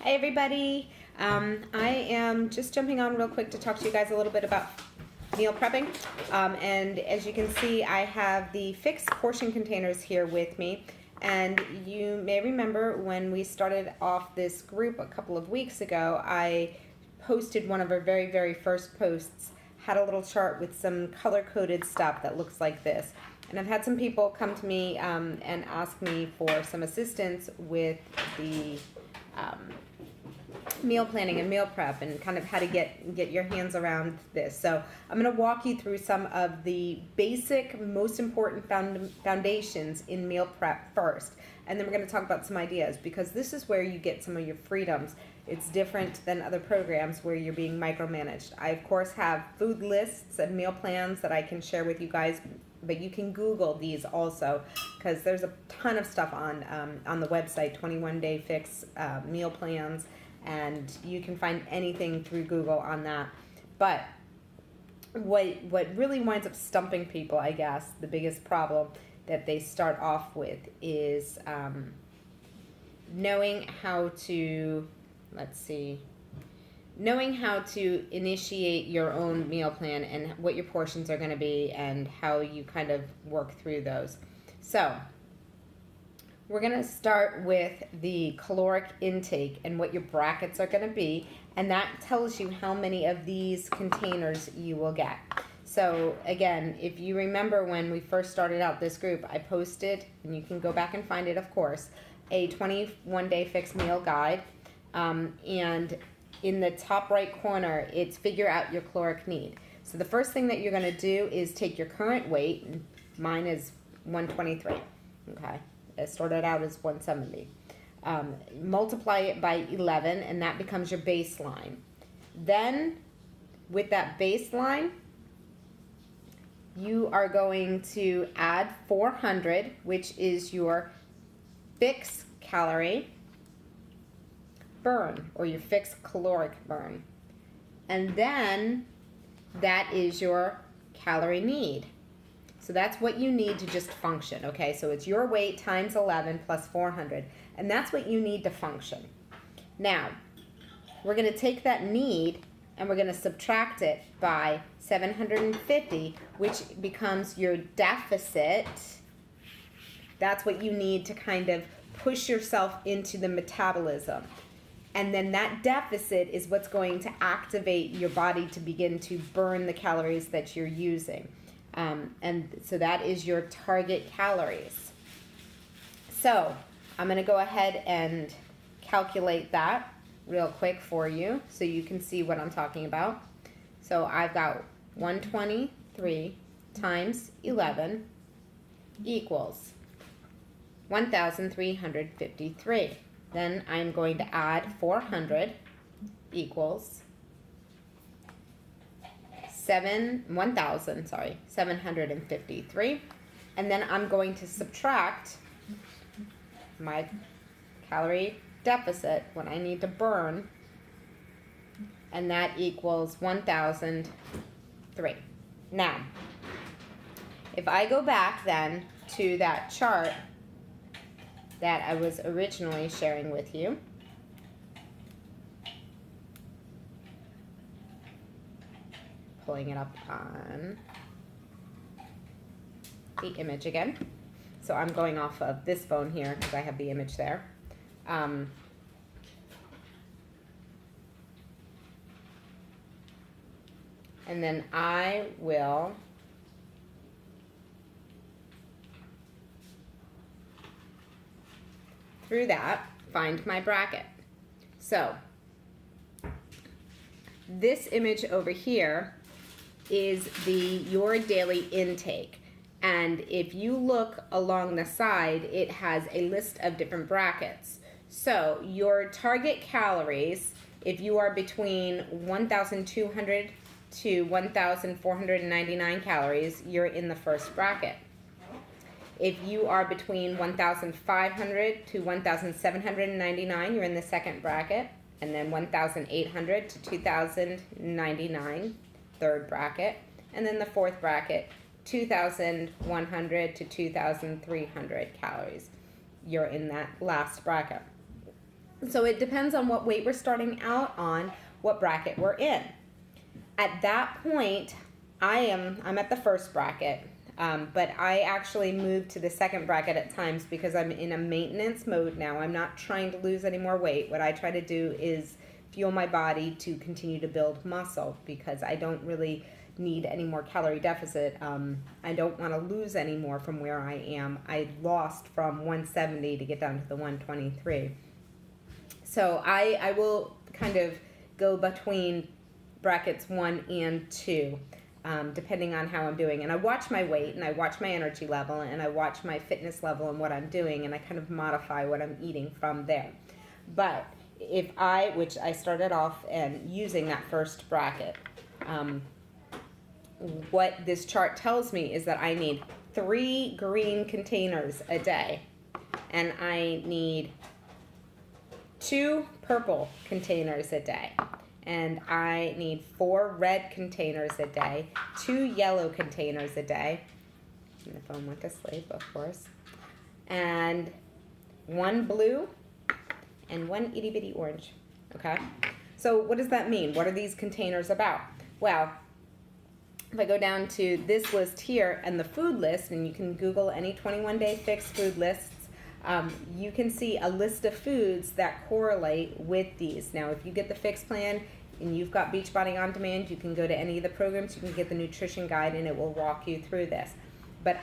Hi everybody. I am just jumping on real quick to talk to you guys a little bit about meal prepping. And as you can see, I have the fixed portion containers here with me. And you may remember when we started off this group a couple of weeks ago, I posted one of our very, very first posts, had a little chart with some color-coded stuff that looks like this. And I've had some people come to me and ask me for some assistance with the meal planning and meal prep and kind of how to get your hands around this. So I'm going to walk you through some of the basic, most important foundations in meal prep first. And then we're going to talk about some ideas, because this is where you get some of your freedoms. It's different than other programs where you're being micromanaged. I, of course, have food lists and meal plans that I can share with you guys, but you can Google these also, because there's a ton of stuff on the website, 21 Day Fix meal plans, and you can find anything through Google on that. But what really winds up stumping people, I guess, the biggest problem that they start off with is knowing how to, knowing how to initiate your own meal plan and what your portions are going to be and how you kind of work through those. So we're going to start with the caloric intake and what your brackets are going to be, and that tells you how many of these containers you will get. So again, if you remember when we first started out this group, I posted, and you can go back and find it, of course, a 21 Day Fix meal guide, and in the top right corner, it's figure out your caloric need. So the first thing that you're going to do is take your current weight. Mine is 123. Okay, it started out as 170. Multiply it by 11, and that becomes your baseline. Then, with that baseline, you are going to add 400, which is your fixed calorie burn, or your fixed caloric burn. And then that is your calorie need. So that's what you need to just function, okay? So it's your weight times 11 plus 400, and that's what you need to function. Now, we're going to take that need and we're going to subtract it by 750, which becomes your deficit. That's what you need to kind of push yourself into the metabolism. And then that deficit is what's going to activate your body to begin to burn the calories that you're using. And so that is your target calories. So I'm going to go ahead and calculate that real quick for you so you can see what I'm talking about. So I've got 123 times 11 equals 1,353. Then I'm going to add 400 equals 1,753. And then I'm going to subtract my calorie deficit, what I need to burn, and that equals 1,003. Now, if I go back then to that chart that I was originally sharing with you, pulling it up on the image again. So I'm going off of this phone here because I have the image there. And then I will through that find my bracket. So this image over here is your daily intake, and if you look along the side, it has a list of different brackets. So your target calories, if you are between 1,200 to 1,499 calories, you're in the first bracket. If you are between 1,500 to 1,799, you're in the second bracket. And then 1,800 to 2,099, third bracket. And then the fourth bracket, 2,100 to 2,300 calories. You're in that last bracket. So it depends on what weight we're starting out on, what bracket we're in. At that point, I'm at the first bracket, but I actually moved to the second bracket at times because I'm in a maintenance mode now. I'm not trying to lose any more weight. What I try to do is fuel my body to continue to build muscle because I don't really need any more calorie deficit. I don't want to lose any more from where I am. I lost from 170 to get down to the 123. So I will kind of go between brackets 1 and 2, depending on how I'm doing. And I watch my weight, and I watch my energy level, and I watch my fitness level and what I'm doing, and I kind of modify what I'm eating from there. But which I started off and using that first bracket, what this chart tells me is that I need 3 green containers a day, and I need 2 purple containers a day, and I need 4 red containers a day, 2 yellow containers a day, and the phone went to sleep, of course, and 1 blue and 1 itty bitty orange. Okay, so what does that mean? What are these containers about? Well, if I go down to this list here and the food list, and you can Google any 21-day fix food lists, you can see a list of foods that correlate with these. Now, if you get the Fix plan and you've got Beachbody On Demand, you can go to any of the programs, you can get the nutrition guide, and it will walk you through this. But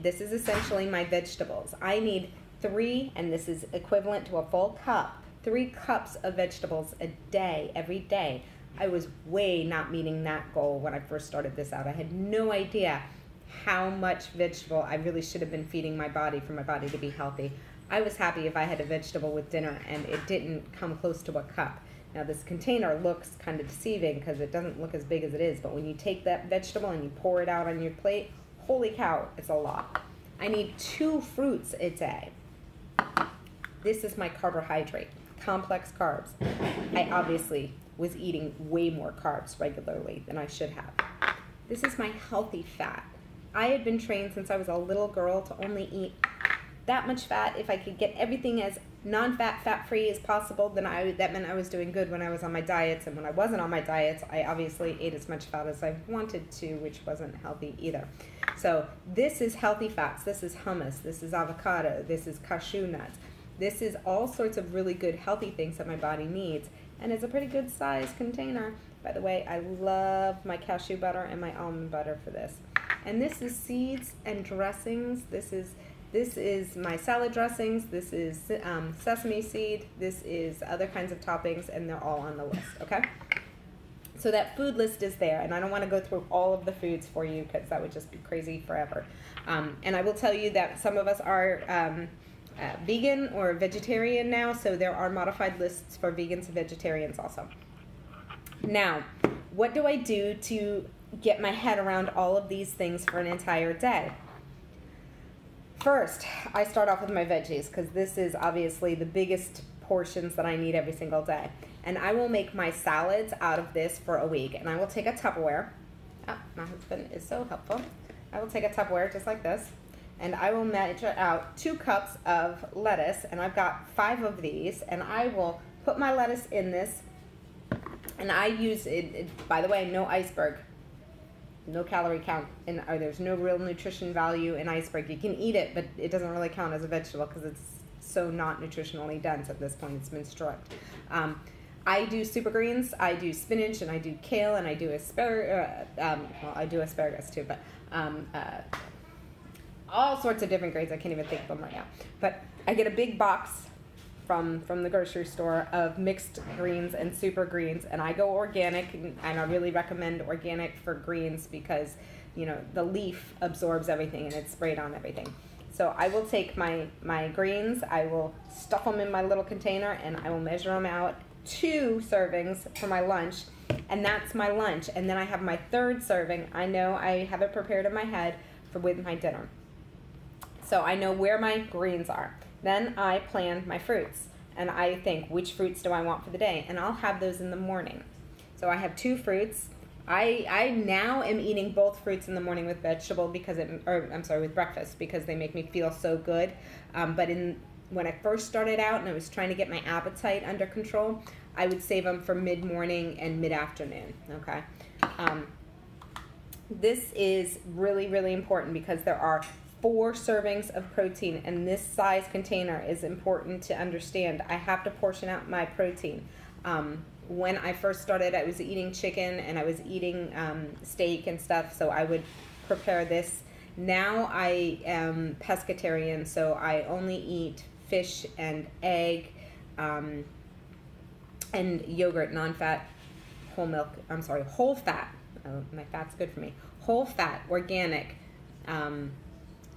this is essentially my vegetables. I need 3, and this is equivalent to a full cup, 3 cups of vegetables a day, every day. I was way not meeting that goal when I first started this out. I had no idea how much vegetable I really should have been feeding my body for my body to be healthy. I was happy if I had a vegetable with dinner and it didn't come close to a cup. Now this container looks kind of deceiving because it doesn't look as big as it is, but when you take that vegetable and you pour it out on your plate, holy cow, it's a lot. I need 2 fruits a day. This is my carbohydrate, complex carbs. I obviously was eating way more carbs regularly than I should have. This is my healthy fat. I had been trained since I was a little girl to only eat that much fat. If I could get everything as non-fat, fat-free as possible, then that meant I was doing good when I was on my diets. And when I wasn't on my diets, I obviously ate as much fat as I wanted to, which wasn't healthy either. So this is healthy fats. This is hummus. This is avocado. This is cashew nuts. This is all sorts of really good healthy things that my body needs. And it's a pretty good size container. By the way, I love my cashew butter and my almond butter for this. And this is seeds and dressings. This is my salad dressings. This is sesame seed. This is other kinds of toppings, and they're all on the list, okay? So that food list is there, and I don't want to go through all of the foods for you because that would just be crazy forever. And I will tell you that some of us are vegan or vegetarian now, so there are modified lists for vegans and vegetarians also. Now, what do I do to get my head around all of these things for an entire day? First, I start off with my veggies because this is obviously the biggest portions that I need every single day. And I will make my salads out of this for a week. And I will take a Tupperware. Oh, my husband is so helpful. I will take a Tupperware just like this. And I will measure out 2 cups of lettuce. And I've got 5 of these. And I will put my lettuce in this. And I use it, by the way, no iceberg. No calorie count, or there's no real nutrition value in iceberg. You can eat it, but it doesn't really count as a vegetable because it's so not nutritionally dense at this point. It's been stripped. I do super greens. I do spinach, and I do kale, and I do asparagus. Well, I do asparagus too, but all sorts of different grades. I can't even think of them right now. But I get a big box from the grocery store of mixed greens and super greens, and I go organic, and I really recommend organic for greens because, you know, the leaf absorbs everything and it's sprayed on everything. So I will take my greens, I will stuff them in my little container, and I will measure them out 2 servings for my lunch, and that's my lunch. And then I have my 3rd serving. I know I have it prepared in my head with my dinner. So I know where my greens are. Then I plan my fruits, and I think, which fruits do I want for the day? And I'll have those in the morning. So I have 2 fruits. I now am eating both fruits in the morning with vegetable with breakfast because they make me feel so good. But in when I first started out and I was trying to get my appetite under control, I would save them for mid-morning and mid-afternoon, okay? This is really, really important because there are 4 servings of protein, and this size container is important to understand. I have to portion out my protein. When I first started, I was eating chicken and I was eating steak and stuff, so I would prepare this. Now I am pescatarian, so I only eat fish and egg and yogurt, non-fat, whole fat. Oh, my fat's good for me. Whole fat, organic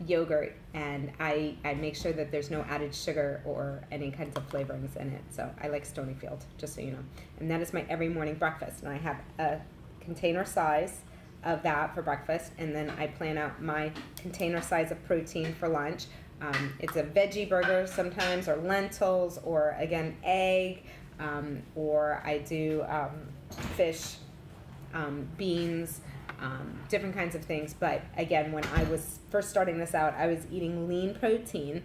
yogurt, and I make sure that there's no added sugar or any kinds of flavorings in it. So I like Stonyfield, just so you know. And that is my every morning breakfast. And I have a container size of that for breakfast, and then I plan out my container size of protein for lunch. It's a veggie burger sometimes, or lentils, or again, egg, or I do fish, beans, different kinds of things. But again, when I was first starting this out, I was eating lean protein,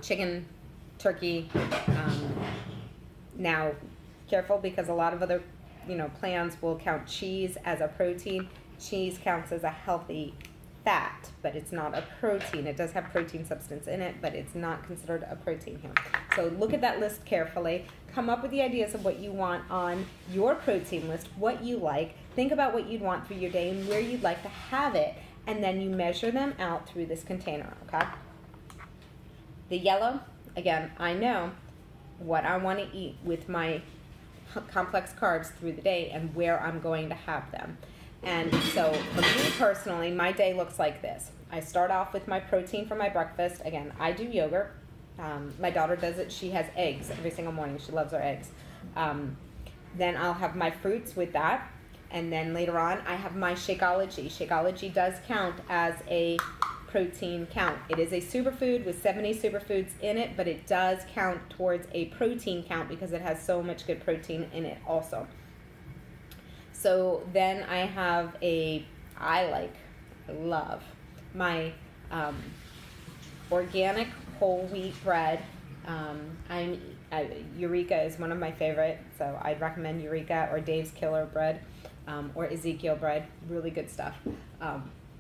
chicken, turkey. Now, careful, because a lot of other plans will count cheese as a protein. Cheese counts as a healthy fat, but it's not a protein. It does have protein substance in it, but it's not considered a protein here. So look at that list carefully. Come up with the ideas of what you want on your protein list, what you like. Think about what you'd want for your day and where you'd like to have it, and then you measure them out through this container, okay? The yellow, again, I know what I want to eat with my complex carbs through the day and where I'm going to have them. And so for me personally, my day looks like this. I start off with my protein for my breakfast. Again, I do yogurt. My daughter does it. She has eggs every single morning. She loves her eggs. Then I'll have my fruits with that. And then later on, I have my Shakeology. Shakeology does count as a protein count. It is a superfood with 70 superfoods in it, but it does count towards a protein count because it has so much good protein in it also. So then I have I love my organic whole wheat bread. Eureka is one of my favorite, so I'd recommend Eureka or Dave's Killer bread, or Ezekiel bread. Really good stuff.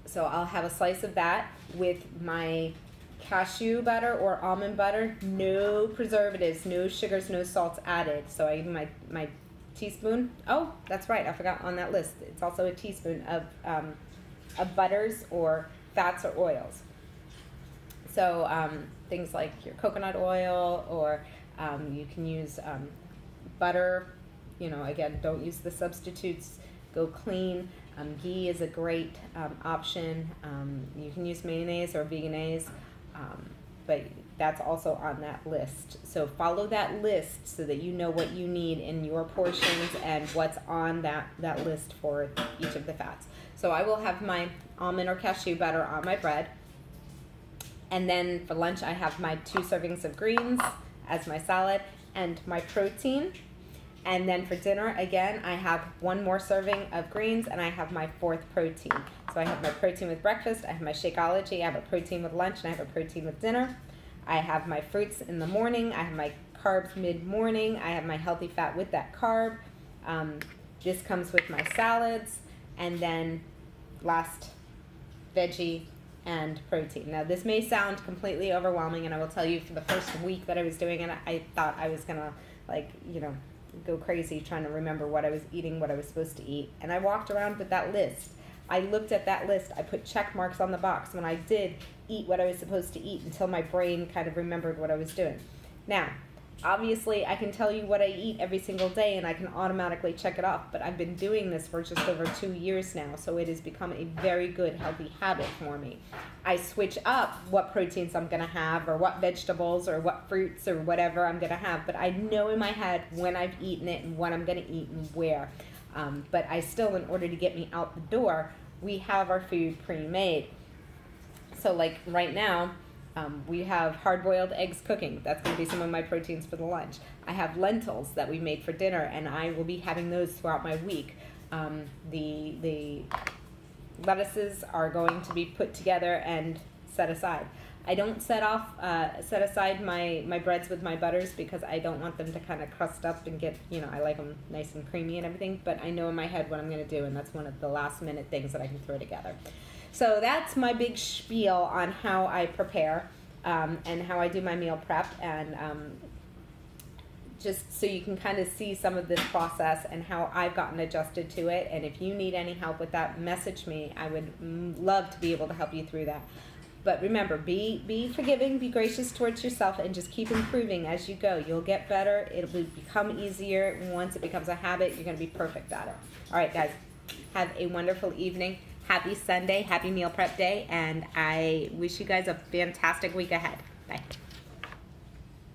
So I'll have a slice of that with my cashew butter or almond butter. No preservatives, no sugars, no salts added. So I use my teaspoon. Oh, that's right, I forgot on that list. It's also a teaspoon of butters or fats or oils. So things like your coconut oil, or you can use butter. Again, don't use the substitutes. Go clean. Ghee is a great option. You can use mayonnaise or veganese, but that's also on that list. So follow that list so that you know what you need in your portions and what's on that list for each of the fats. So I will have my almond or cashew butter on my bread. And then for lunch, I have my 2 servings of greens as my salad and my protein. And then for dinner, again, I have 1 more serving of greens, and I have my 4th protein. So I have my protein with breakfast, I have my Shakeology, I have a protein with lunch, and I have a protein with dinner. I have my fruits in the morning, I have my carbs mid-morning, I have my healthy fat with that carb. This comes with my salads, and then last, veggie and protein. Now this may sound completely overwhelming, and I will tell you, for the first week that I was doing it, I thought I was gonna go crazy trying to remember what I was eating, what I was supposed to eat. And I walked around with that list. I looked at that list. I put check marks on the box when I did eat what I was supposed to eat until my brain kind of remembered what I was doing. Now, obviously, I can tell you what I eat every single day and I can automatically check it off, but I've been doing this for just over 2 years now, so it has become a very good, healthy habit for me. I switch up what proteins I'm going to have, or what vegetables or what fruits or whatever I'm going to have, but I know in my head when I've eaten it and what I'm going to eat and where. But I still, in order to get me out the door, we have our food pre-made. So like right now, we have hard-boiled eggs cooking. That's going to be some of my proteins for the lunch. I have lentils that we made for dinner, and I will be having those throughout my week. The lettuces are going to be put together and set aside. I don't set aside my breads with my butters because I don't want them to kind of crust up and get, I like them nice and creamy and everything, but I know in my head what I'm going to do, and that's one of the last minute things that I can throw together. So that's my big spiel on how I prepare and how I do my meal prep, and just so you can kind of see some of this process and how I've gotten adjusted to it. And if you need any help with that, message me. I would love to be able to help you through that. But remember, be forgiving, be gracious towards yourself, and just keep improving as you go. You'll get better. It will become easier. Once it becomes a habit, you're going to be perfect at it. All right, guys, have a wonderful evening. Happy Sunday, happy meal prep day, and I wish you guys a fantastic week ahead. Bye.